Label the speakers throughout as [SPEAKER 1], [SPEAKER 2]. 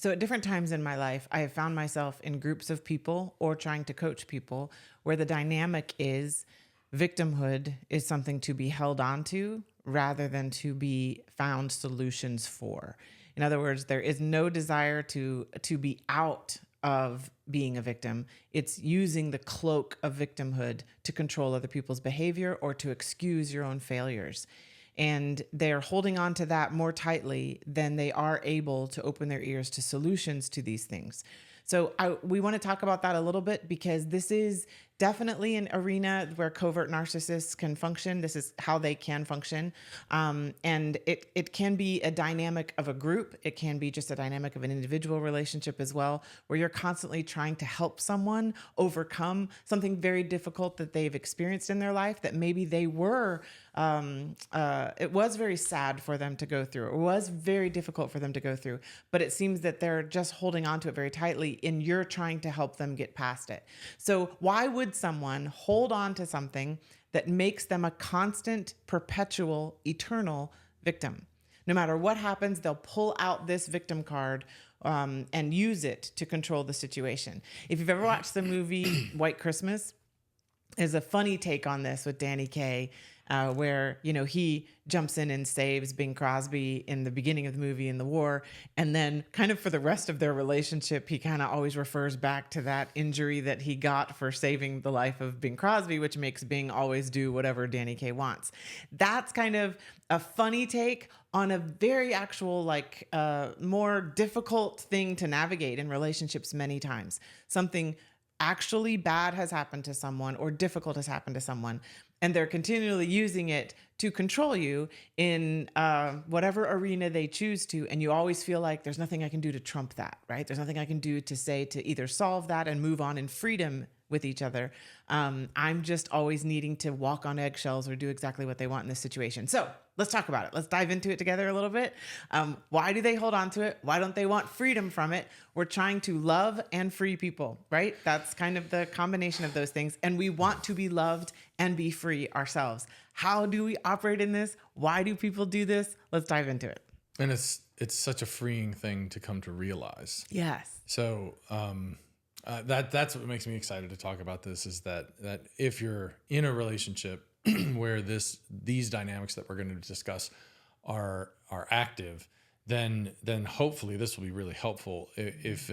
[SPEAKER 1] So at different times in my life, I have found myself in groups of people or trying to coach people where the dynamic is victimhood is something to be held onto rather than to be found solutions for. In other words, there is no desire to be out of being a victim. It's using the cloak of victimhood to control other people's behavior or to excuse your own failures. And they're holding on to that more tightly than they are able to open their ears to solutions to these things. So we want to talk about that a little bit because this is definitely an arena where covert narcissists can function. This is how they can function. And it can be a dynamic of a group. It can be just a dynamic of an individual relationship as well, where you're constantly trying to help someone overcome something very difficult that they've experienced in their life that maybe they were, it was very sad for them to go through. It was very difficult for them to go through, but it seems that they're just holding on to it very tightly and you're trying to help them get past it. So why would someone hold on to something that makes them a constant, perpetual, eternal victim? No matter what happens, they'll pull out this victim card and use it to control the situation. If you've ever watched the movie White Christmas, there's a funny take on this with Danny Kaye, where, he jumps in and saves Bing Crosby in the beginning of the movie in the war. And then kind of for the rest of their relationship, he kind of always refers back to that injury that he got for saving the life of Bing Crosby, which makes Bing always do whatever Danny Kaye wants. That's kind of a funny take on a very actual, more difficult thing to navigate in relationships many times. Something actually bad has happened to someone or difficult has happened to someone, and they're continually using it to control you in whatever arena they choose to. And you always feel like there's nothing I can do to trump that, right? There's nothing I can do to say to either solve that and move on in freedom with each other. I'm just always needing to walk on eggshells or do exactly what they want in this situation. So let's talk about it. Let's dive into it together a little bit. Why do they hold on to it? Why don't they want freedom from it? We're trying to love and free people, right? That's kind of the combination of those things. And we want to be loved and be free ourselves. How do we operate in this? Why do people do this? Let's dive into it.
[SPEAKER 2] And it's such a freeing thing to come to realize.
[SPEAKER 1] Yes.
[SPEAKER 2] So that's what makes me excited to talk about this, is that if you're in a relationship where these dynamics that we're going to discuss are active, then hopefully this will be really helpful. If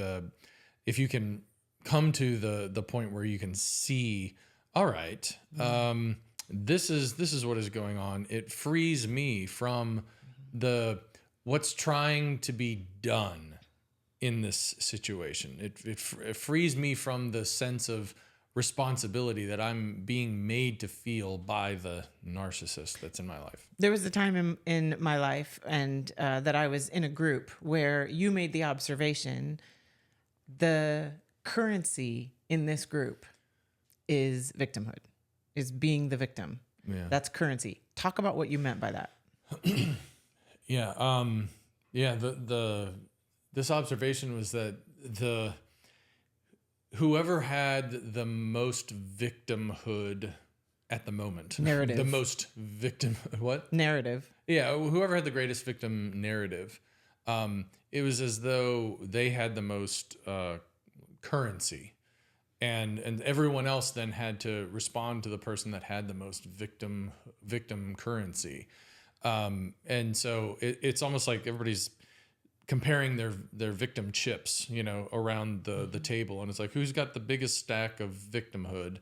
[SPEAKER 2] you can come to the point where you can see, all right, this is what is going on. It frees me from what's trying to be done in this situation. It frees me from the sense of responsibility that I'm being made to feel by the narcissist that's in my life.
[SPEAKER 1] There was a time in my life and that I was in a group where you made the observation, the currency in this group is victimhood, is being the victim.
[SPEAKER 2] Yeah.
[SPEAKER 1] That's currency. Talk about what you meant by that.
[SPEAKER 2] This observation was that whoever had the most victimhood at the moment,
[SPEAKER 1] narrative,
[SPEAKER 2] the most victim, what?
[SPEAKER 1] Narrative.
[SPEAKER 2] Yeah. Whoever had the greatest victim narrative, it was as though they had the most currency, and everyone else then had to respond to the person that had the most victim currency. And so it's almost like everybody's comparing their victim chips, around the table. And it's like, who's got the biggest stack of victimhood?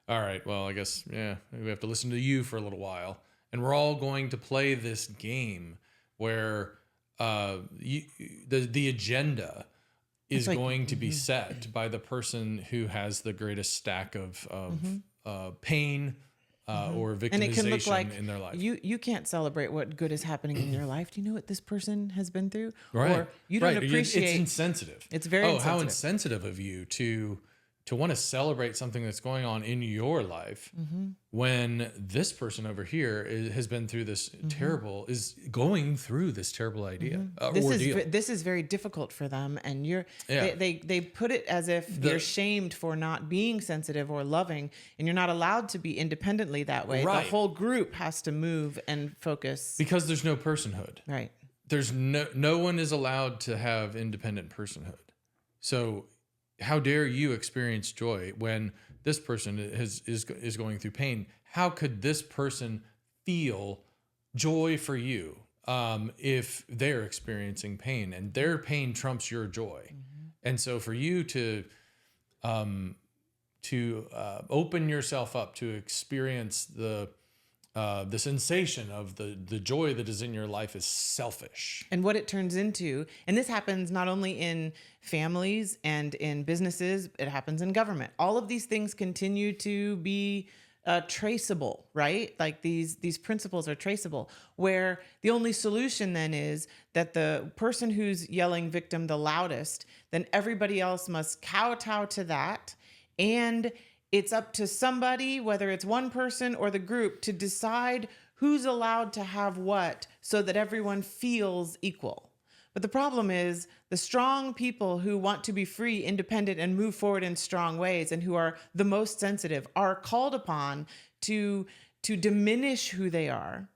[SPEAKER 2] All right, well, I guess, we have to listen to you for a little while. And we're all going to play this game where the agenda is going to be set by the person who has the greatest stack of pain, or victimization,
[SPEAKER 1] and it can look like
[SPEAKER 2] in their life.
[SPEAKER 1] You can't celebrate what good is happening in your life. Do you know what this person has been through?
[SPEAKER 2] Right.
[SPEAKER 1] Or you don't appreciate.
[SPEAKER 2] It's insensitive.
[SPEAKER 1] It's very insensitive.
[SPEAKER 2] How insensitive of you to want to celebrate something that's going on in your life when this person over here has been through this is going through this terrible idea.
[SPEAKER 1] This is very difficult for them, and they put it as if you're shamed for not being sensitive or loving, and you're not allowed to be independently that way.
[SPEAKER 2] Right.
[SPEAKER 1] The whole group has to move and focus
[SPEAKER 2] because there's no personhood.
[SPEAKER 1] Right.
[SPEAKER 2] there's no one is allowed to have independent personhood. So how dare you experience joy when this person is going through pain? How could this person feel joy for you if they're experiencing pain, and their pain trumps your joy? Mm-hmm. And so for you to open yourself up to experience the sensation of the joy that is in your life is selfish.
[SPEAKER 1] And what it turns into, and this happens not only in families and in businesses, it happens in government. All of these things continue to be traceable, right? Like these principles are traceable, where the only solution then is that the person who's yelling victim the loudest, then everybody else must kowtow to that. And it's up to somebody, whether it's one person or the group, to decide who's allowed to have what so that everyone feels equal. But the problem is the strong people who want to be free, independent, and move forward in strong ways, and who are the most sensitive, are called upon to diminish who they are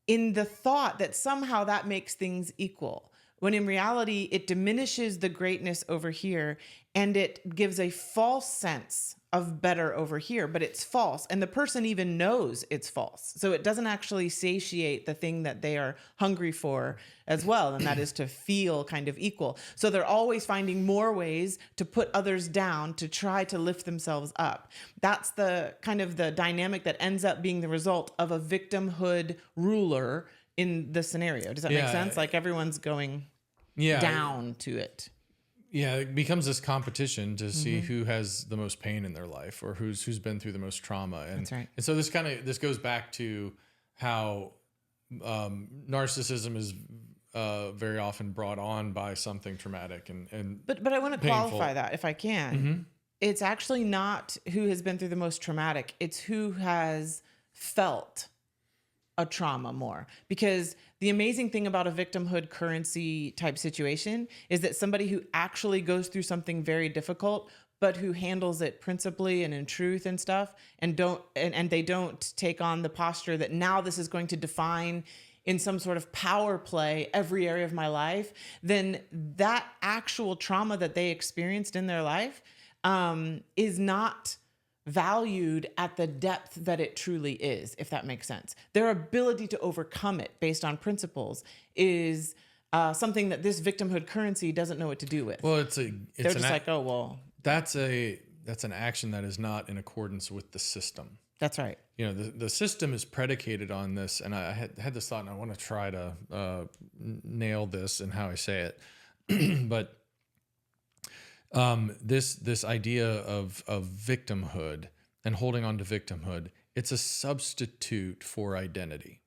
[SPEAKER 1] in the thought that somehow that makes things equal, when in reality it diminishes the greatness over here, and it gives a false sense of better over here, but it's false. And the person even knows it's false. So it doesn't actually satiate the thing that they are hungry for as well. And that is to feel kind of equal. So they're always finding more ways to put others down to try to lift themselves up. That's the kind of the dynamic that ends up being the result of a victimhood ruler in the scenario. Does that make sense? Like everyone's going down to it.
[SPEAKER 2] Yeah, it becomes this competition to see who has the most pain in their life, or who's been through the most trauma. And,
[SPEAKER 1] That's right.
[SPEAKER 2] And so this goes back to how narcissism is very often brought on by something traumatic
[SPEAKER 1] But I want to qualify that if I can. Mm-hmm. It's actually not who has been through the most traumatic. It's who has felt a trauma more. Because the amazing thing about a victimhood currency type situation is that somebody who actually goes through something very difficult, but who handles it principally and in truth and stuff, and they don't take on the posture that now this is going to define in some sort of power play every area of my life, then that actual trauma that they experienced in their life is not valued at the depth that it truly is, if that makes sense. Their ability to overcome it based on principles is something that this victimhood currency doesn't know what to do with.
[SPEAKER 2] Well,
[SPEAKER 1] they're just like, oh, well,
[SPEAKER 2] that's an action that is not in accordance with the system.
[SPEAKER 1] That's right.
[SPEAKER 2] You know, the system is predicated on this, and I had this thought, and I want to try to nail this in how I say it, but this idea of victimhood and holding on to victimhood, it's a substitute for identity.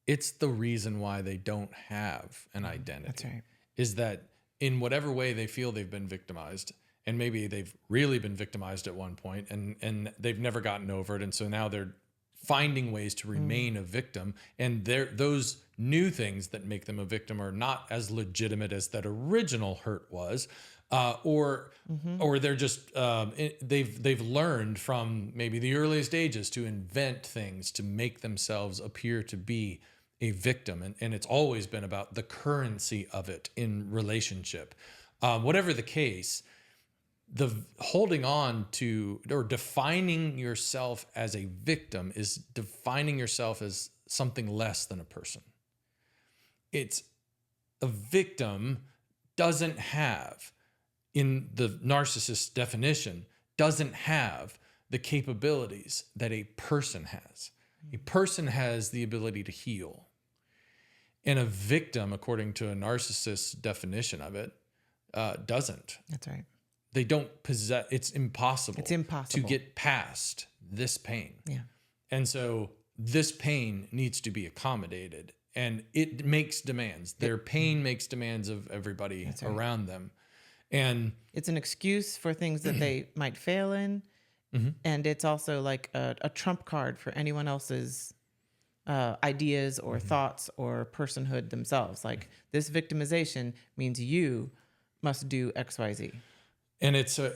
[SPEAKER 2] It's the reason why they don't have an identity.
[SPEAKER 1] That's right.
[SPEAKER 2] Is that in whatever way they feel they've been victimized, and maybe they've really been victimized at one point, and they've never gotten over it, and so now they're finding ways to remain a victim, and those new things that make them a victim are not as legitimate as that original hurt was. Or they're just they've learned from maybe the earliest ages to invent things to make themselves appear to be a victim, and it's always been about the currency of it in relationship. Whatever the case, the holding on to or defining yourself as a victim is defining yourself as something less than a person. It's a victim doesn't have, in the narcissist definition, doesn't have the capabilities that a person has. A person has the ability to heal. And a victim, according to a narcissist's definition of it, doesn't.
[SPEAKER 1] That's right.
[SPEAKER 2] They don't possess, it's impossible to get past this pain.
[SPEAKER 1] Yeah.
[SPEAKER 2] And so this pain needs to be accommodated, and it makes demands. Their pain makes demands of everybody around them. And
[SPEAKER 1] it's an excuse for things that they might fail in. And it's also like a trump card for anyone else's ideas or thoughts or personhood themselves. Like, this victimization means you must do X, Y, Z.
[SPEAKER 2] And it's so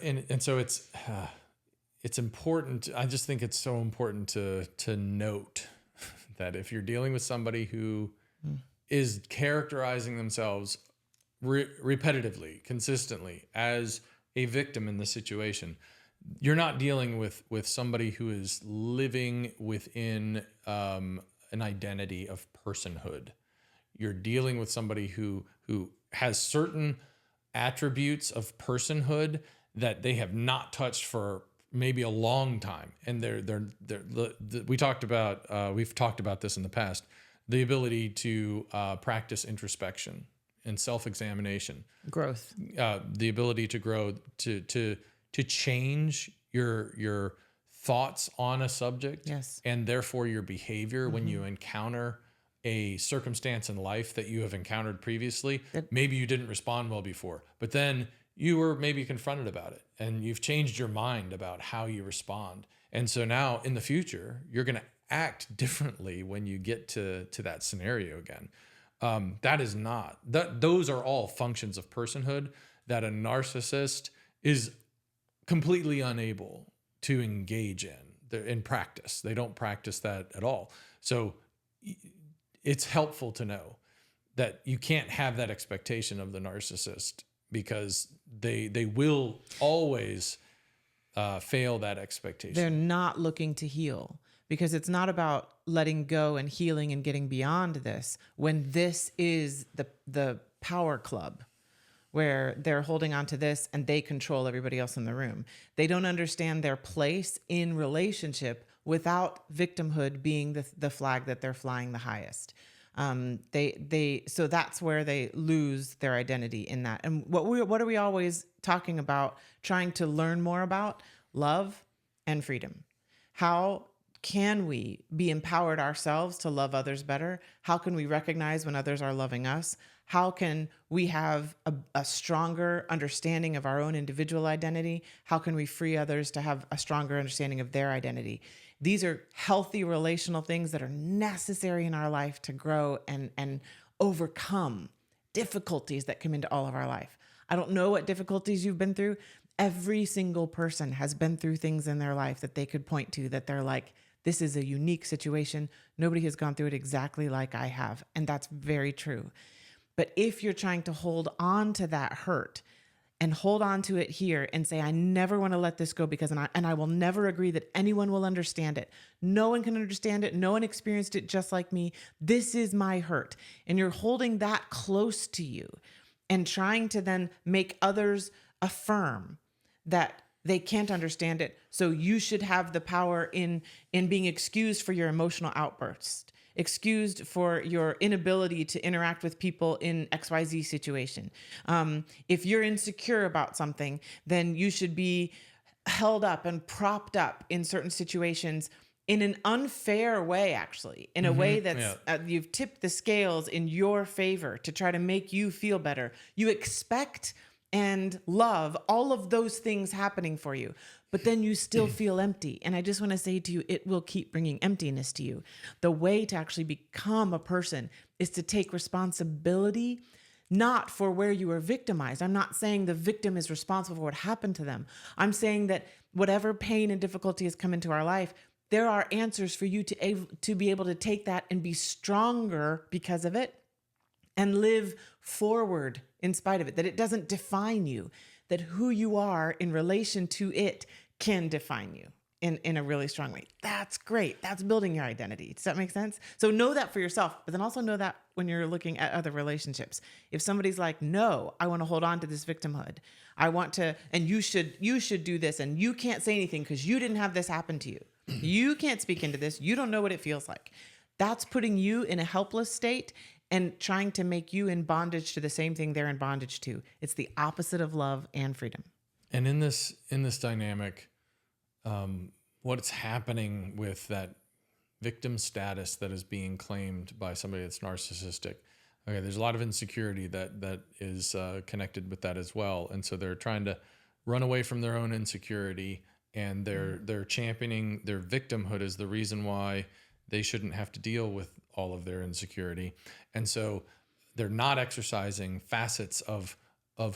[SPEAKER 2] it's important. I just think it's so important to note that if you're dealing with somebody who is characterizing themselves repetitively, consistently as a victim in the situation. You're not dealing with somebody who is living within an identity of personhood. You're dealing with somebody who has certain attributes of personhood that they have not touched for maybe a long time, and we've talked about this in the past. The ability to practice introspection and self-examination,
[SPEAKER 1] Growth.
[SPEAKER 2] the ability to grow, to change your thoughts on a subject,
[SPEAKER 1] Yes.
[SPEAKER 2] and therefore your behavior when you encounter a circumstance in life that you have encountered previously. Maybe you didn't respond well before, but then you were maybe confronted about it and you've changed your mind about how you respond. And so now in the future, you're going to act differently when you get to that scenario again. Those are all functions of personhood that a narcissist is completely unable to engage in practice. They don't practice that at all. So it's helpful to know that you can't have that expectation of the narcissist, because they will always fail that expectation.
[SPEAKER 1] They're not looking to heal, because it's not about letting go and healing and getting beyond this, when this is the power club where they're holding on to this and they control everybody else in the room. They don't understand their place in relationship without victimhood being the flag that they're flying the highest. So that's where they lose their identity in that. And what are we always talking about, trying to learn more about? Love and freedom. How can we be empowered ourselves to love others better? How can we recognize when others are loving us? How can we have a stronger understanding of our own individual identity? How can we free others to have a stronger understanding of their identity? These are healthy relational things that are necessary in our life to grow and overcome difficulties that come into all of our life. I don't know what difficulties you've been through. Every single person has been through things in their life that they could point to that they're like, this is a unique situation. Nobody has gone through it exactly like I have. And that's very true. But if you're trying to hold on to that hurt and hold on to it here and say, I never want to let this go, because I will never agree that anyone will understand it. No one can understand it. No one experienced it just like me. This is my hurt. And you're holding that close to you and trying to then make others affirm that they can't understand it. So you should have the power in being excused for your emotional outburst, excused for your inability to interact with people in XYZ situation. If you're insecure about something, then you should be held up and propped up in certain situations in an unfair way, actually, in a way that's you've tipped the scales in your favor to try to make you feel better. You expect and love all of those things happening for you, but then you still feel empty. And I just want to say to you, it will keep bringing emptiness to you. The way to actually become a person is to take responsibility, not for where you were victimized. I'm not saying the victim is responsible for what happened to them. I'm saying that whatever pain and difficulty has come into our life, there are answers for you to be able to take that and be stronger because of it and live forward in spite of it, that it doesn't define you, that who you are in relation to it can define you in a really strong way. That's great. That's building your identity. Does that make sense? So know that for yourself, but then also know that when you're looking at other relationships. If somebody's like, no, I want to hold on to this victimhood. I want to, and you should do this, and you can't say anything because you didn't have this happen to you. You can't speak into this. You don't know what it feels like. That's putting you in a helpless state and trying to make you in bondage to the same thing they're in bondage to. It's the opposite of love and freedom.
[SPEAKER 2] And in this dynamic, what's happening with that victim status that is being claimed by somebody that's narcissistic? Okay, there's a lot of insecurity that is connected with that as well, and so they're trying to run away from their own insecurity, and they're championing their victimhood as the reason why they shouldn't have to deal with all of their insecurity. And so they're not exercising facets of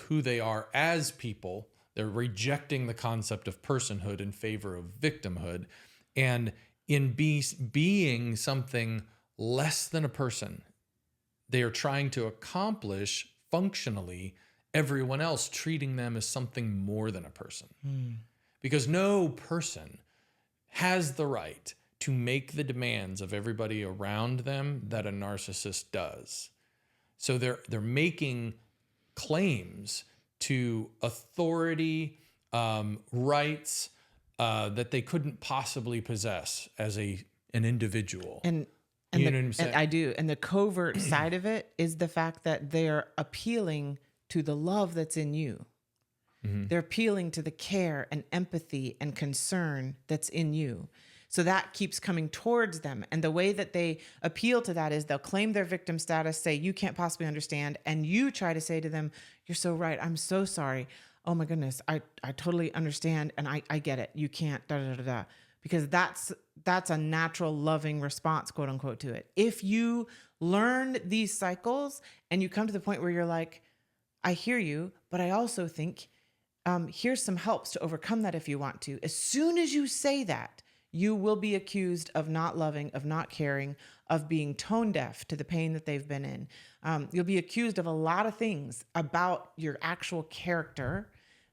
[SPEAKER 2] who they are as people. They're rejecting the concept of personhood in favor of victimhood. And in being something less than a person, they are trying to accomplish functionally everyone else, treating them as something more than a person. Because no person has the right to make the demands of everybody around them that a narcissist does. So they're making claims to authority, rights that they couldn't possibly possess as an individual.
[SPEAKER 1] And
[SPEAKER 2] You know what I'm saying?
[SPEAKER 1] I do. And the covert side of it is the fact that they're appealing to the love that's in you. They're appealing to the care and empathy and concern that's in you. So that keeps coming towards them. And the way that they appeal to that is they'll claim their victim status, say, you can't possibly understand. And you try to say to them, you're so right. I'm so sorry. Oh my goodness. I totally understand. And I get it. You can't, da, da, da, da. Because that's a natural loving response, quote unquote, to it. If you learn these cycles and you come to the point where you're like, I hear you, but I also think, here's some helps to overcome that if you want to. As soon as you say that, you will be accused of not loving, of not caring, of being tone deaf to the pain that they've been in. You'll be accused of a lot of things about your actual character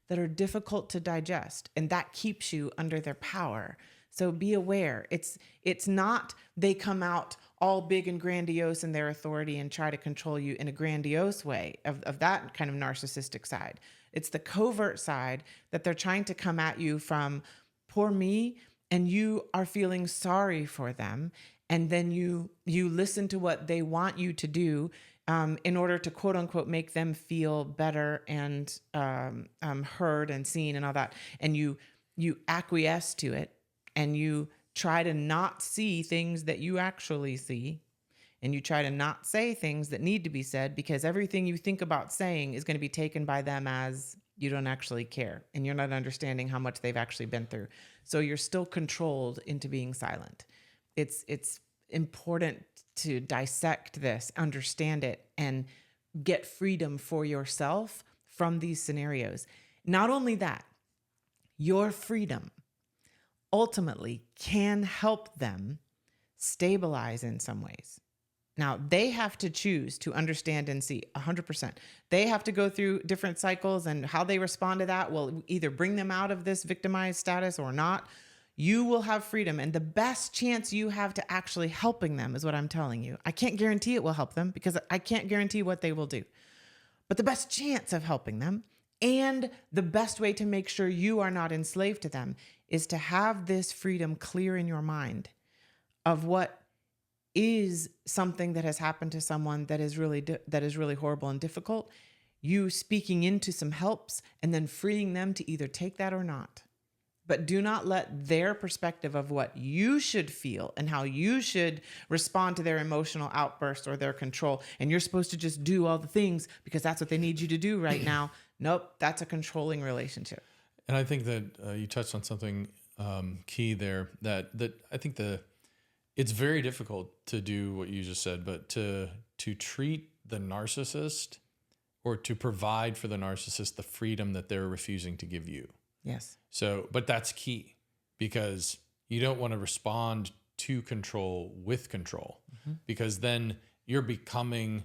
[SPEAKER 1] that are difficult to digest, and that keeps you under their power. So be aware. It's not they come out all big and grandiose in their authority and try to control you in a grandiose way of that kind of narcissistic side. It's the covert side that they're trying to come at you from, poor me, and you are feeling sorry for them. And then you listen to what they want you to do in order to, quote unquote, make them feel better and heard and seen and all that. And you acquiesce to it, and you try to not see things that you actually see. And you try to not say things that need to be said, because everything you think about saying is going to be taken by them as you don't actually care. And you're not understanding how much they've actually been through. So you're still controlled into being silent. It's important to dissect this, understand it, and get freedom for yourself from these scenarios. Not only that, your freedom ultimately can help them stabilize in some ways. Now, they have to choose to understand and see 100%. They have to go through different cycles, and how they respond to that will either bring them out of this victimized status or not. You will have freedom, and the best chance you have to actually helping them is what I'm telling you. I can't guarantee it will help them, because I can't guarantee what they will do. But the best chance of helping them, and the best way to make sure you are not enslaved to them, is to have this freedom clear in your mind of what is something that has happened to someone that is really horrible and difficult. You speaking into some helps and then freeing them to either take that or not. But do not let their perspective of what you should feel and how you should respond to their emotional outburst or their control, and you're supposed to just do all the things because that's what they need you to do right now. Nope, that's a controlling relationship.
[SPEAKER 2] And I think that you touched on something key there, that I think it's very difficult to do what you just said, but to treat the narcissist, or to provide for the narcissist the freedom that they're refusing to give you.
[SPEAKER 1] Yes.
[SPEAKER 2] So, but that's key, because you don't want to respond to control with control, because then you're becoming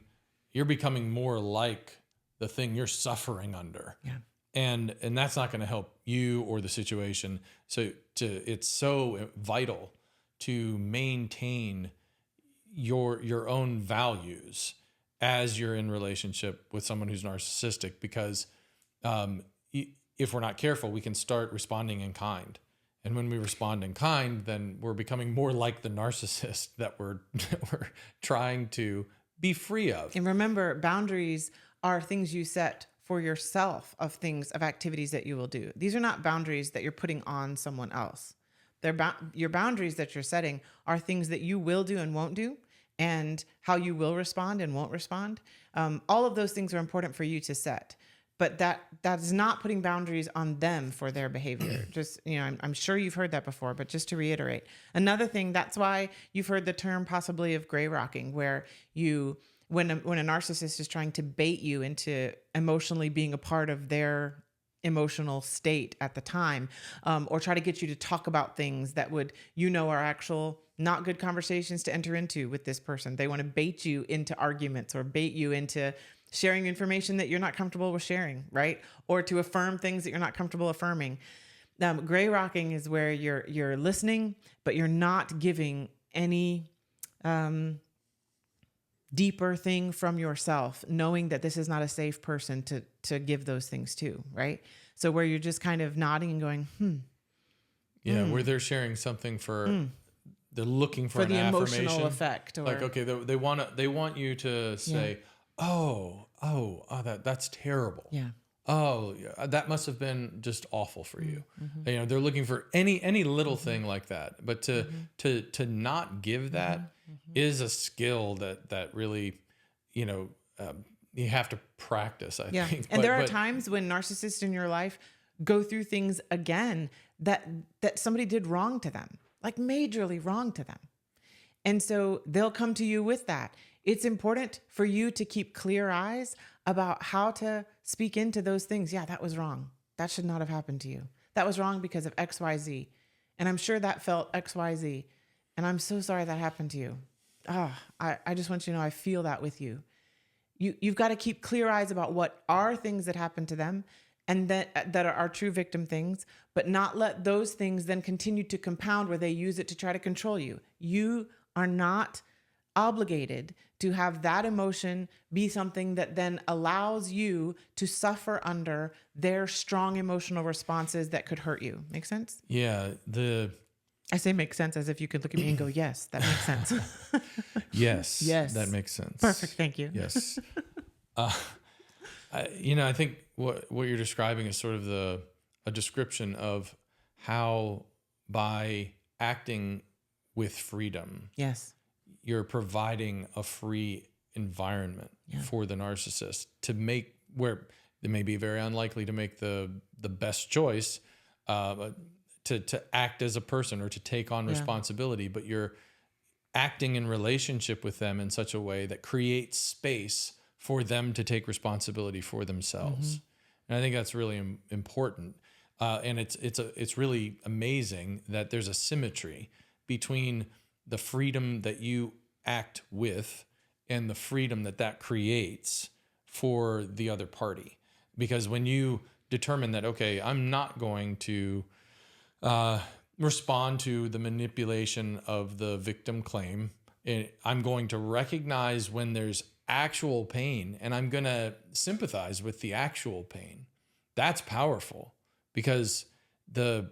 [SPEAKER 2] more like the thing you're suffering under.
[SPEAKER 1] Yeah.
[SPEAKER 2] And that's not going to help you or the situation. So it's so vital to maintain your own values as you're in relationship with someone who's narcissistic, because if we're not careful, we can start responding in kind. And when we respond in kind, then we're becoming more like the narcissist that we're trying to be free of.
[SPEAKER 1] And remember, boundaries are things you set for yourself of activities that you will do. These are not boundaries that you're putting on someone else. Your boundaries that you're setting are things that you will do and won't do, and how you will respond and won't respond. All of those things are important for you to set. But that is not putting boundaries on them for their behavior. Just, I'm sure you've heard that before, but just to reiterate. Another thing, that's why you've heard the term possibly of gray rocking, where when a narcissist is trying to bait you into emotionally being a part of their emotional state at the time, or try to get you to talk about things that are actual not good conversations to enter into with this person. They want to bait you into arguments or bait you into sharing information that you're not comfortable with sharing, right? Or to affirm things that you're not comfortable affirming. Gray rocking is where you're listening, but you're not giving any deeper thing from yourself, knowing that this is not a safe person to give those things to, right? So where you're just kind of nodding and going,
[SPEAKER 2] where they're sharing something they're looking for an
[SPEAKER 1] the
[SPEAKER 2] affirmation.
[SPEAKER 1] emotional effect, or
[SPEAKER 2] Like, okay, they want you to say, that's terrible.
[SPEAKER 1] Yeah.
[SPEAKER 2] Oh, yeah, that must have been just awful for you. You know, they're looking for any little thing like that. But to not give that is a skill that really, you have to practice, I think.
[SPEAKER 1] And there are times when narcissists in your life go through things again that somebody did wrong to them, like majorly wrong to them. And so they'll come to you with that. It's important for you to keep clear eyes about how to speak into those things. Yeah, that was wrong. That should not have happened to you. That was wrong because of X, Y, Z. And I'm sure that felt X, Y, Z. And I'm so sorry that happened to you. I just want you to know I feel that with you. You've got to keep clear eyes about what are things that happen to them and that are true victim things, but not let those things then continue to compound where they use it to try to control you. You are not obligated to have that emotion be something that then allows you to suffer under their strong emotional responses that could hurt you. Make sense?
[SPEAKER 2] Yeah.
[SPEAKER 1] I say make sense as if you could look at me and go, yes, that makes sense.
[SPEAKER 2] Yes.
[SPEAKER 1] Yes.
[SPEAKER 2] That makes sense.
[SPEAKER 1] Perfect. Thank you.
[SPEAKER 2] Yes. I think what you're describing is sort of a description of how by acting with freedom,
[SPEAKER 1] Yes,
[SPEAKER 2] you're providing a free environment for the narcissist to make, where they may be very unlikely to make the best choice, to act as a person or to take on responsibility, but you're acting in relationship with them in such a way that creates space for them to take responsibility for themselves. And I think that's really important. And it's really amazing that there's a symmetry between the freedom that you act with and the freedom that creates for the other party. Because when you determine that, okay, I'm not going to respond to the manipulation of the victim claim, I'm going to recognize when there's actual pain and I'm going to sympathize with the actual pain. That's powerful, because the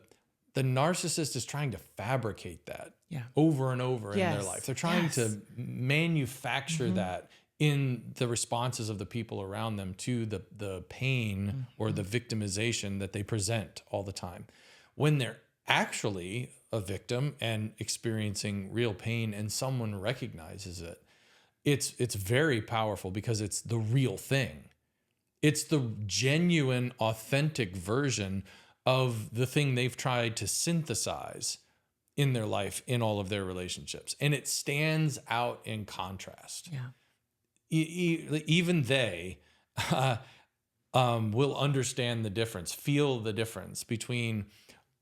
[SPEAKER 2] narcissist is trying to fabricate that over and over in their life. They're trying to manufacture that in the responses of the people around them to the pain or the victimization that they present all the time. When they're actually a victim and experiencing real pain and someone recognizes it, it's very powerful, because it's the real thing. It's the genuine, authentic version of the thing they've tried to synthesize in their life, in all of their relationships. And it stands out in contrast. Even they will understand the difference, feel the difference between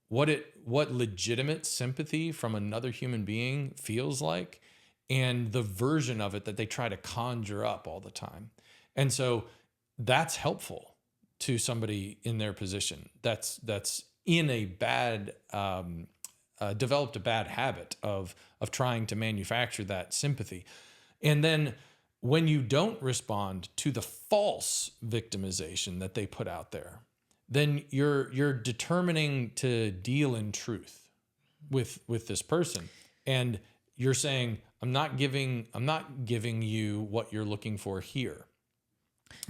[SPEAKER 2] what legitimate sympathy from another human being feels like and the version of it that they try to conjure up all the time. And so that's helpful to somebody in their position that's in a bad, developed a bad habit of trying to manufacture that sympathy. And then when you don't respond to the false victimization that they put out there, then you're determining to deal in truth with this person. And you're saying, I'm not giving you what you're looking for here.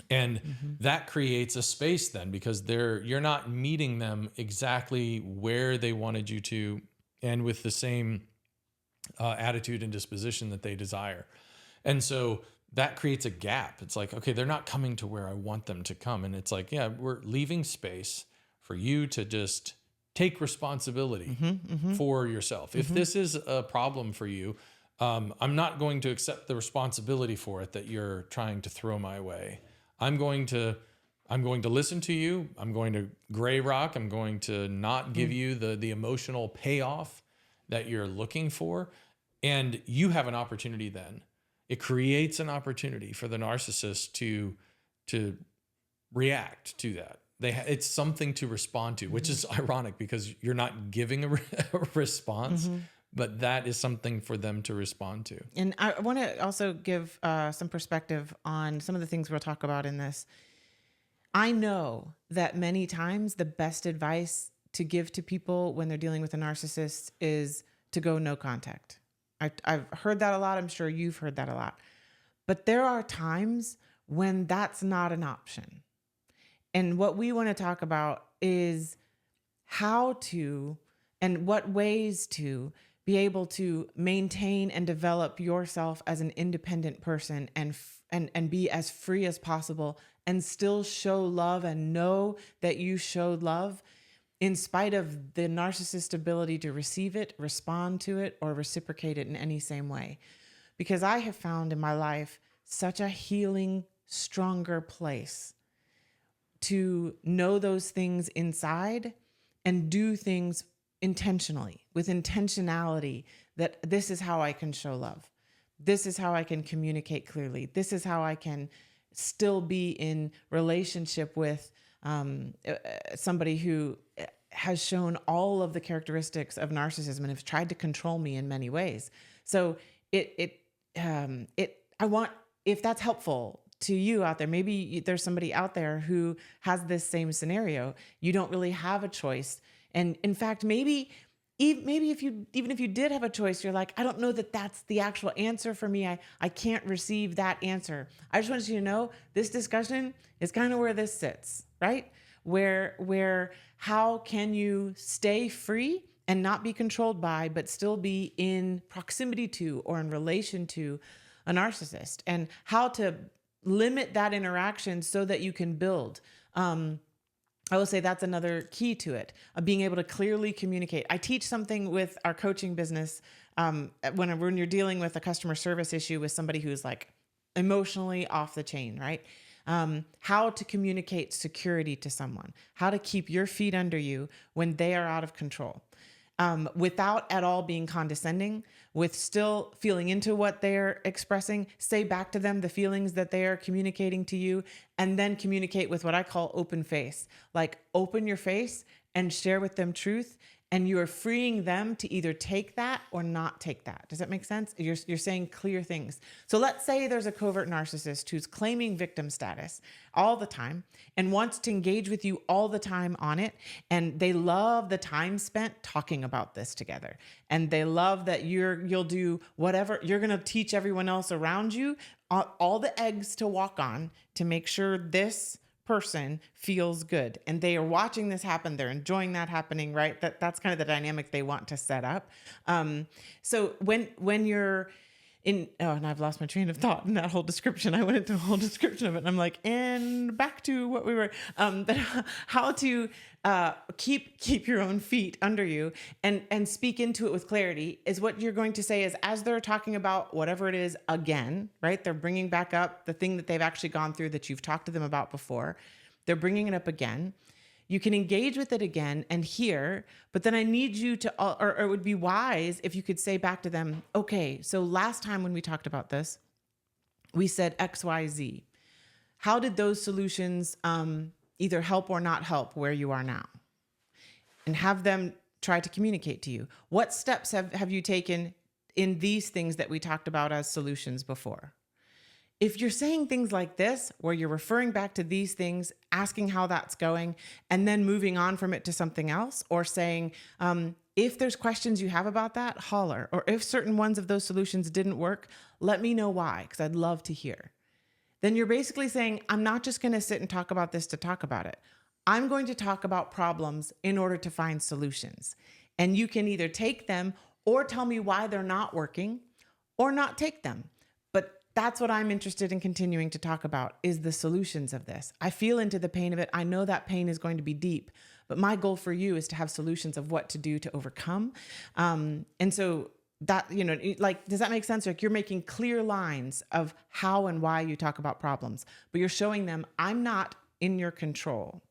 [SPEAKER 2] And that creates a space then, because you're not meeting them exactly where they wanted you to, and with the same attitude and disposition that they desire. And so that creates a gap. It's like, okay, they're not coming to where I want them to come. And it's like, yeah, we're leaving space for you to just take responsibility for yourself. If this is a problem for you, I'm not going to accept the responsibility for it that you're trying to throw my way. I'm going to listen to you. I'm going to gray rock. I'm going to not give you the emotional payoff that you're looking for. And you have an opportunity then. It creates an opportunity for the narcissist to react to that. It's something to respond to, which is ironic because you're not giving a response, but that is something for them to respond to.
[SPEAKER 1] And I want to also give some perspective on some of the things we'll talk about in this. I know that many times the best advice to give to people when they're dealing with a narcissist is to go no contact. I've heard that a lot. I'm sure you've heard that a lot. But there are times when that's not an option. And what we want to talk about is how to and what ways to be able to maintain and develop yourself as an independent person and be as free as possible and still show love and know that you showed love in spite of the narcissist's ability to receive it, respond to it, or reciprocate it in any same way. Because I have found in my life such a healing, stronger place to know those things inside and do things intentionally, with intentionality, that this is how I can show love. This is how I can communicate clearly. This is how I can still be in relationship with somebody who has shown all of the characteristics of narcissism and has tried to control me in many ways. So I want, if that's helpful to you out there, maybe there's somebody out there who has this same scenario. You don't really have a choice. And in fact, maybe if you did have a choice, you're like, I don't know that that's the actual answer for me. I can't receive that answer. I just want you to know this discussion is kind of where this sits, right? Where how can you stay free and not be controlled by, but still be in proximity to or in relation to a narcissist, and how to limit that interaction so that you can build. I will say that's another key to it, being able to clearly communicate. I teach something with our coaching business when you're dealing with a customer service issue with somebody who's like emotionally off the chain, right? How to communicate security to someone, how to keep your feet under you when they are out of control, without at all being condescending, with still feeling into what they're expressing, say back to them the feelings that they are communicating to you, and then communicate with what I call open face, like open your face and share with them truth. And you are freeing them to either take that or not take that. Does that make sense? You're saying clear things. So let's say there's a covert narcissist who's claiming victim status all the time and wants to engage with you all the time on it. And they love the time spent talking about this together. And they love that you'll do whatever. You're going to teach everyone else around you all the eggs to walk on to make sure this person feels good, and they are watching this happen. They're enjoying that happening, right? That's kind of the dynamic they want to set up. So when you're in, and I've lost my train of thought in that whole description. I went into a whole description of it, and I'm like, and back to what we were, but how to keep your own feet under you and speak into it with clarity is what you're going to say is, as they're talking about whatever it is again, right? They're bringing back up the thing that they've actually gone through that you've talked to them about before. They're bringing it up again. You can engage with it again and hear, but then I need you to, or it would be wise if you could say back to them, okay, so last time when we talked about this, we said X, Y, Z. How did those solutions either help or not help where you are now? And have them try to communicate to you. What steps have you taken in these things that we talked about as solutions before? If you're saying things like this, where you're referring back to these things, asking how that's going, and then moving on from it to something else, or saying, if there's questions you have about that, holler. Or if certain ones of those solutions didn't work, let me know why, because I'd love to hear. Then you're basically saying, I'm not just going to sit and talk about this to talk about it. I'm going to talk about problems in order to find solutions. And you can either take them or tell me why they're not working, or not take them. But that's what I'm interested in continuing to talk about, is the solutions of this. I feel into the pain of it. I know that pain is going to be deep, but my goal for you is to have solutions of what to do to overcome. And so that, like, does that make sense? Like, you're making clear lines of how and why you talk about problems, but you're showing them, I'm not in your control.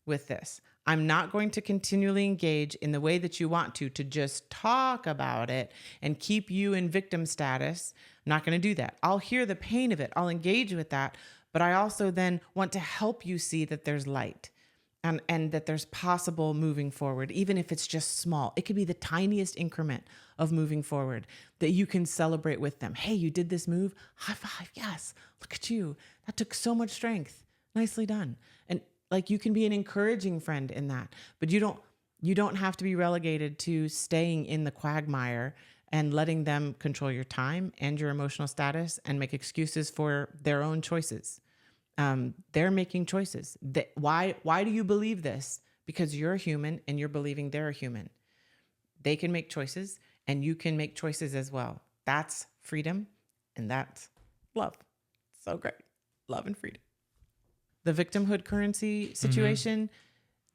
[SPEAKER 1] with this. I'm not going to continually engage in the way that you want to just talk about it and keep you in victim status. I'm not going to do that. I'll hear the pain of it. I'll engage with that. But I also then want to help you see that there's light and that there's possible moving forward, even if it's just small. It could be the tiniest increment of moving forward that you can celebrate with them. Hey, you did this move. High five. Yes. Look at you. That took so much strength. Nicely done. And like, you can be an encouraging friend in that, but you don't have to be relegated to staying in the quagmire and letting them control your time and your emotional status and make excuses for their own choices. They're making choices. Why do you believe this? Because you're a human and you're believing they're a human. They can make choices and you can make choices as well. That's freedom and that's love. So great. Love and freedom. The victimhood currency situation,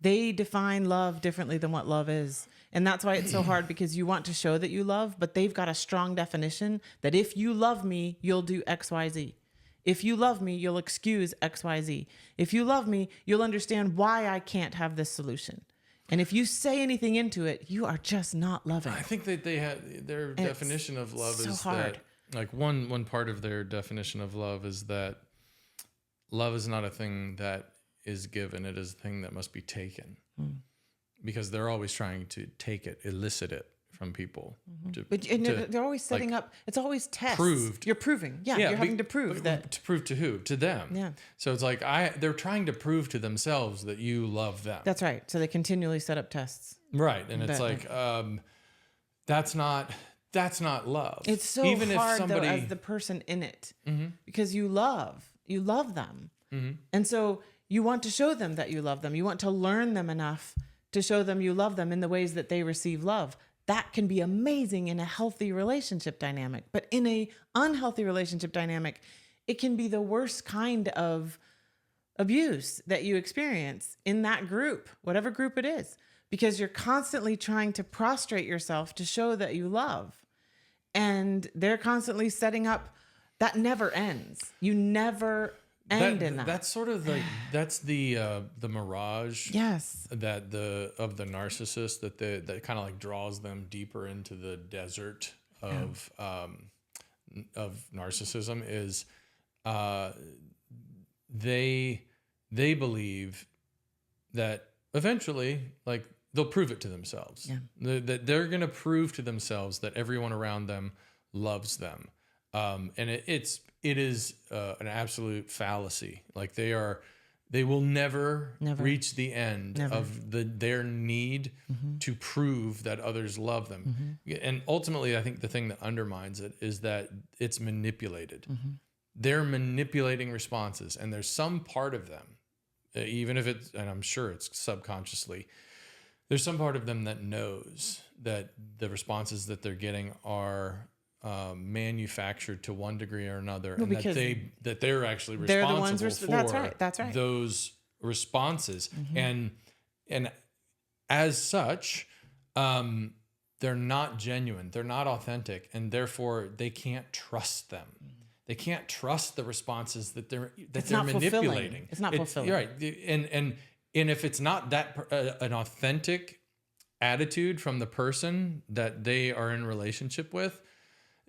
[SPEAKER 1] they define love differently than what love is. And that's why it's so hard, because you want to show that you love, but they've got a strong definition that if you love me, you'll do X, Y, Z. If you love me, you'll excuse X, Y, Z. If you love me, you'll understand why I can't have this solution. And if you say anything into it, you are just not loving.
[SPEAKER 2] I think that they had their definition of love
[SPEAKER 1] so
[SPEAKER 2] is
[SPEAKER 1] hard.
[SPEAKER 2] that, like, one part of their definition of love is that love is not a thing that is given. It is a thing that must be taken. Because they're always trying to take it, elicit it from people.
[SPEAKER 1] But they're always setting up, it's always tests.
[SPEAKER 2] Proved.
[SPEAKER 1] You're proving. Yeah, you're having to prove that.
[SPEAKER 2] To prove to who? To them.
[SPEAKER 1] Yeah.
[SPEAKER 2] So it's like they're trying to prove to themselves that you love them.
[SPEAKER 1] That's right. So they continually set up tests.
[SPEAKER 2] Right. And it's like, that's not love.
[SPEAKER 1] It's so hard though, as the person in it, because you love them. And so you want to show them that you love them. You want to learn them enough to show them you love them in the ways that they receive love. That can be amazing in a healthy relationship dynamic. But in a unhealthy relationship dynamic, it can be the worst kind of abuse that you experience in that group, whatever group it is, because you're constantly trying to prostrate yourself to show that you love. And they're constantly setting up, that never ends. You never end in that.
[SPEAKER 2] That's sort of like, that's the mirage.
[SPEAKER 1] Yes.
[SPEAKER 2] That of the narcissist that kind of like draws them deeper into the desert of narcissism is they believe that eventually, like, they'll prove it to themselves. Yeah. That they're going to prove to themselves that everyone around them loves them. And it is an absolute fallacy. Like, they will never reach the end of their need to prove that others love them. And ultimately, I think the thing that undermines it is that it's manipulated. They're manipulating responses, and there's some part of them, even if it's, and I'm sure it's subconsciously, there's some part of them that knows that the responses that they're getting are manufactured to one degree or another, and that they're actually responsible for
[SPEAKER 1] that's right.
[SPEAKER 2] those responses, and as such, they're not genuine, they're not authentic, and therefore they can't trust them. They can't trust the responses that they're manipulating.
[SPEAKER 1] It's not fulfilling.
[SPEAKER 2] You're right, and if it's not that an authentic attitude from the person that they are in relationship with,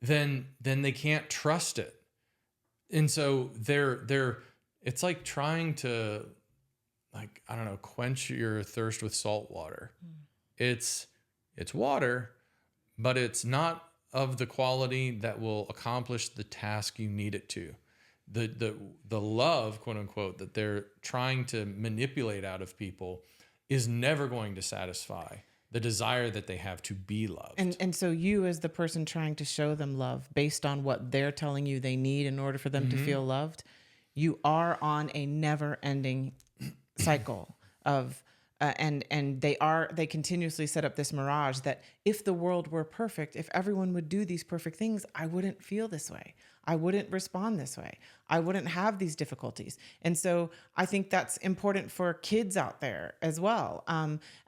[SPEAKER 2] then they can't trust it. And so it's like trying to, like, I don't know, quench your thirst with salt water. It's water, but it's not of the quality that will accomplish the task you need it to. The love, quote unquote, that they're trying to manipulate out of people is never going to satisfy the desire that they have to be loved.
[SPEAKER 1] And so you, as the person trying to show them love based on what they're telling you they need in order for them to feel loved, you are on a never-ending cycle of and they continuously set up this mirage that if the world were perfect, if everyone would do these perfect things, I wouldn't feel this way. I wouldn't respond this way. I wouldn't have these difficulties. And so I think that's important for kids out there as well.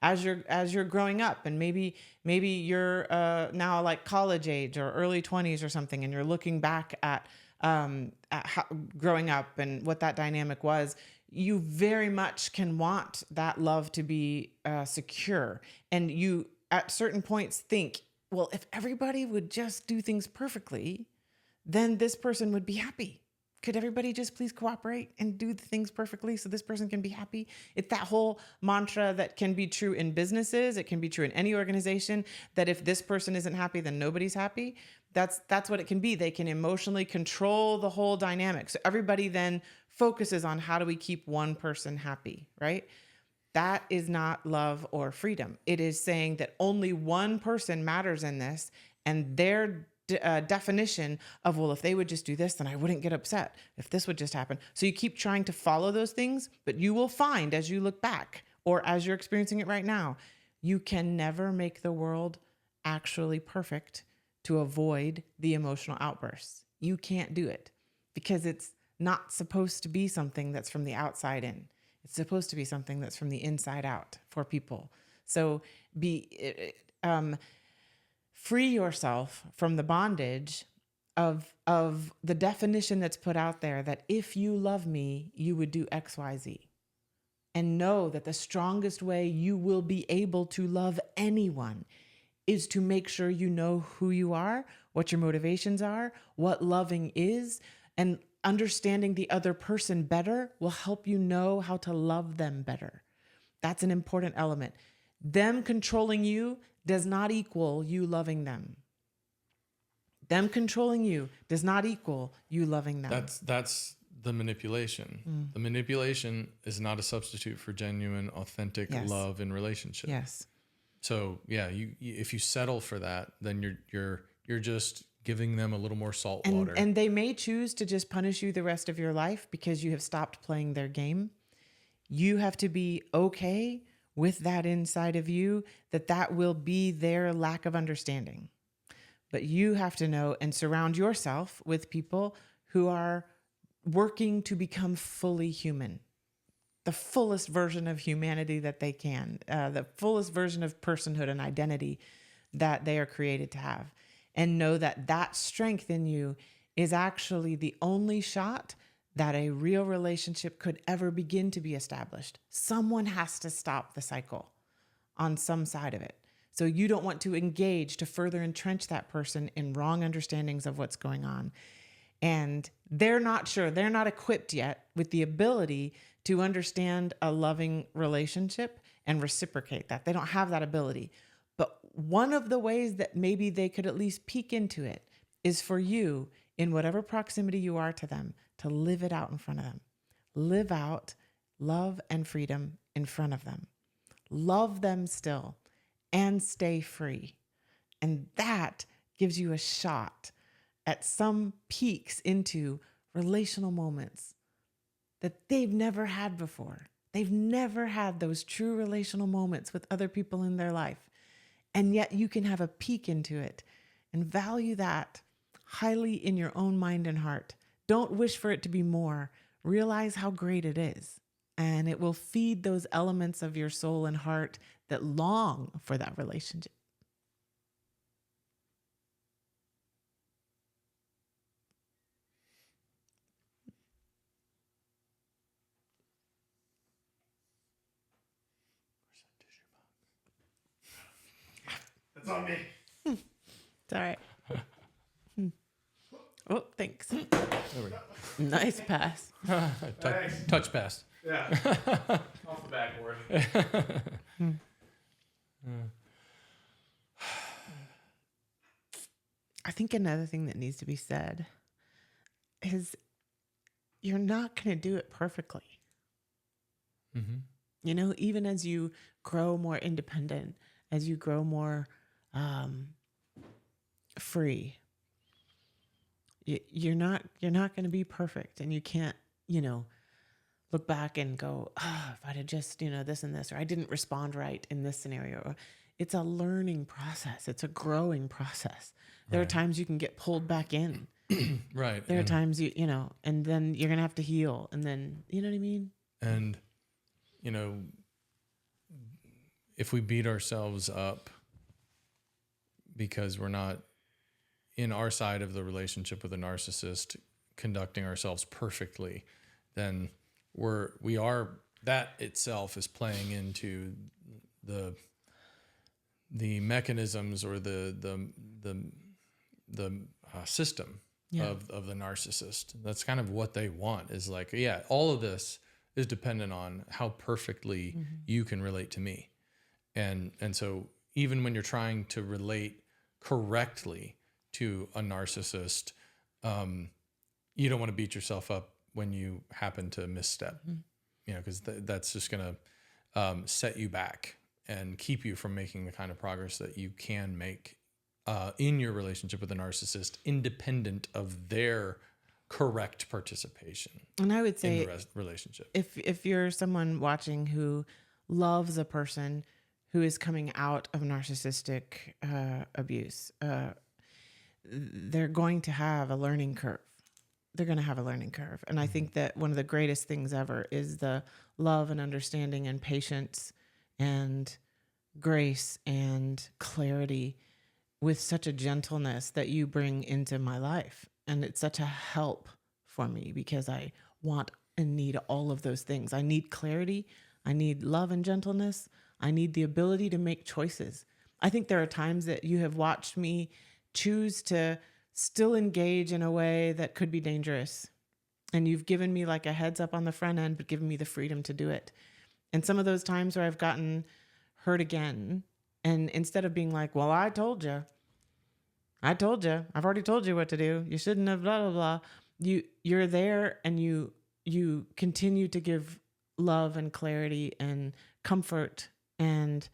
[SPEAKER 1] As you're growing up, and maybe you're now like college age or early 20s or something, and you're looking back at how, growing up and what that dynamic was. you very much can want that love to be secure. And you, at certain points, think, well, if everybody would just do things perfectly, then this person would be happy. Could everybody just please cooperate and do the things perfectly so this person can be happy? It's that whole mantra that can be true in businesses. It can be true in any organization, that if this person isn't happy, then nobody's happy. That's what it can be. They can emotionally control the whole dynamic. So everybody then focuses on how do we keep one person happy, right? That is not love or freedom. It is saying that only one person matters in this, and their definition of, well, if they would just do this, then I wouldn't get upset. If this would just happen. So you keep trying to follow those things, but you will find as you look back, or as you're experiencing it right now, you can never make the world actually perfect to avoid the emotional outbursts. You can't do it because it's not supposed to be something that's from the outside in. It's supposed to be something that's from the inside out for people. So free yourself from the bondage of the definition that's put out there that if you love me, you would do X, Y, Z. And know that the strongest way you will be able to love anyone is to make sure you know who you are, what your motivations are, what loving is, and understanding the other person better will help you know how to love them better. That's an important element. Them controlling you does not equal you loving them. Them controlling you does not equal you loving them.
[SPEAKER 2] That's the manipulation. The manipulation is not a substitute for genuine, authentic love in relationships.
[SPEAKER 1] Yes.
[SPEAKER 2] So yeah, if you settle for that, then you're just giving them a little more salt water.
[SPEAKER 1] And they may choose to just punish you the rest of your life because you have stopped playing their game. You have to be okay with that inside of you, that will be their lack of understanding. But you have to know and surround yourself with people who are working to become fully human, the fullest version of humanity that they can, the fullest version of personhood and identity that they are created to have. And know that that strength in you is actually the only shot that a real relationship could ever begin to be established. Someone has to stop the cycle on some side of it. So you don't want to engage to further entrench that person in wrong understandings of what's going on. And they're not sure, they're not equipped yet with the ability to understand a loving relationship and reciprocate that. They don't have that ability. But one of the ways that maybe they could at least peek into it is for you, in whatever proximity you are to them, to live it out in front of them. Live out love and freedom in front of them. Love them still and stay free. And that gives you a shot at some peeks into relational moments that they've never had before. They've never had those true relational moments with other people in their life. And yet you can have a peek into it and value that highly in your own mind and heart. Don't wish for it to be more. Realize how great it is. And it will feed those elements of your soul and heart that long for that relationship.
[SPEAKER 2] That's on me.
[SPEAKER 1] It's all right. Oh, thanks.
[SPEAKER 2] There we go.
[SPEAKER 1] Nice pass.
[SPEAKER 2] Touch pass.
[SPEAKER 3] Yeah. Off the backboard.
[SPEAKER 1] I think another thing that needs to be said is you're not going to do it perfectly.
[SPEAKER 2] Mm-hmm.
[SPEAKER 1] You know, even as you grow more independent, as you grow more free, you're not going to be perfect, and you can't, look back and go, if I'd have just, this and this, or I didn't respond right in this scenario. It's a learning process. It's a growing process. There are times you can get pulled back in.
[SPEAKER 2] Right.
[SPEAKER 1] There are times and then you're going to have to heal. And then, you know what I mean?
[SPEAKER 2] And, if we beat ourselves up because we're not in our side of the relationship with a narcissist conducting ourselves perfectly, then we are, that itself is playing into the mechanisms or the system of the narcissist. That's kind of what they want, is like, yeah, all of this is dependent on how perfectly you can relate to me. And so even when you're trying to relate correctly to a narcissist, you don't want to beat yourself up when you happen to misstep, because that's just going to set you back and keep you from making the kind of progress that you can make in your relationship with a narcissist, independent of their correct participation.
[SPEAKER 1] And I would say,
[SPEAKER 2] in the relationship,
[SPEAKER 1] if you're someone watching who loves a person who is coming out of narcissistic abuse, they're going to have a learning curve. They're going to have a learning curve. And I think that one of the greatest things ever is the love and understanding and patience and grace and clarity with such a gentleness that you bring into my life. And it's such a help for me, because I want and need all of those things. I need clarity. I need love and gentleness. I need the ability to make choices. I think there are times that you have watched me choose to still engage in a way that could be dangerous. And you've given me like a heads up on the front end, but given me the freedom to do it. And some of those times where I've gotten hurt again, and instead of being like, well, I told you, I've already told you what to do, you shouldn't have, blah, blah, blah. You're there, and you continue to give love and clarity and comfort and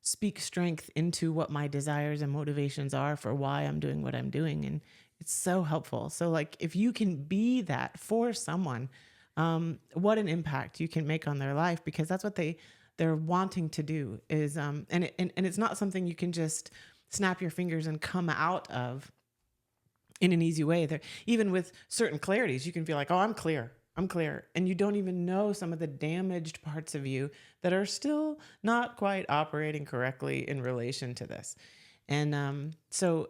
[SPEAKER 1] speak strength into what my desires and motivations are for why I'm doing what I'm doing. And it's so helpful. So like, if you can be that for someone, what an impact you can make on their life, because that's what they're wanting to do is, and it's not something you can just snap your fingers and come out of in an easy way. There, even with certain clarities, you can feel like, oh, I'm clear. And you don't even know some of the damaged parts of you that are still not quite operating correctly in relation to this. And so,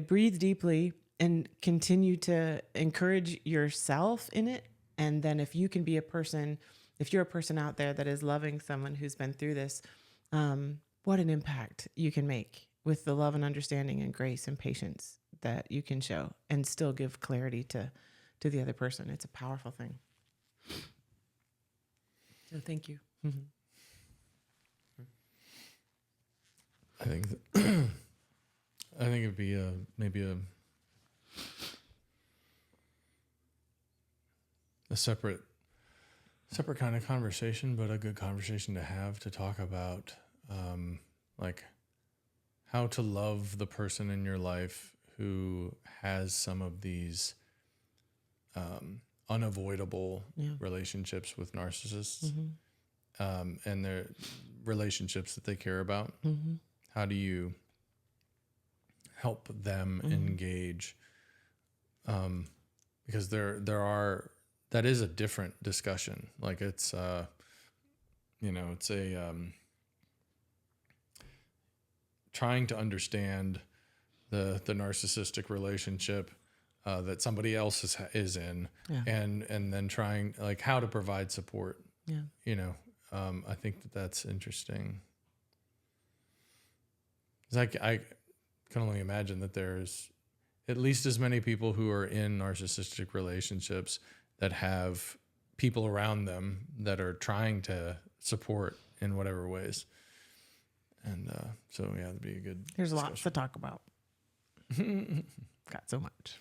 [SPEAKER 1] breathe deeply and continue to encourage yourself in it. And then if you can be if you're a person out there that is loving someone who's been through this, what an impact you can make with the love and understanding and grace and patience that you can show, and still give clarity to the other person. It's a powerful thing. So thank you.
[SPEAKER 2] I think it'd be maybe a separate kind of conversation, but a good conversation to have, to talk about like how to love the person in your life who has some of these unavoidable relationships with narcissists, and their relationships that they care about. How do you help them engage? Because that is a different discussion. Like it's it's a trying to understand the narcissistic relationship that somebody else is in, and then trying like how to provide support. I think that's interesting. It's I can only imagine that there's at least as many people who are in narcissistic relationships that have people around them that are trying to support in whatever ways. And so, yeah, it'd be a good
[SPEAKER 1] There's
[SPEAKER 2] discussion.
[SPEAKER 1] lots to talk about. Got so much.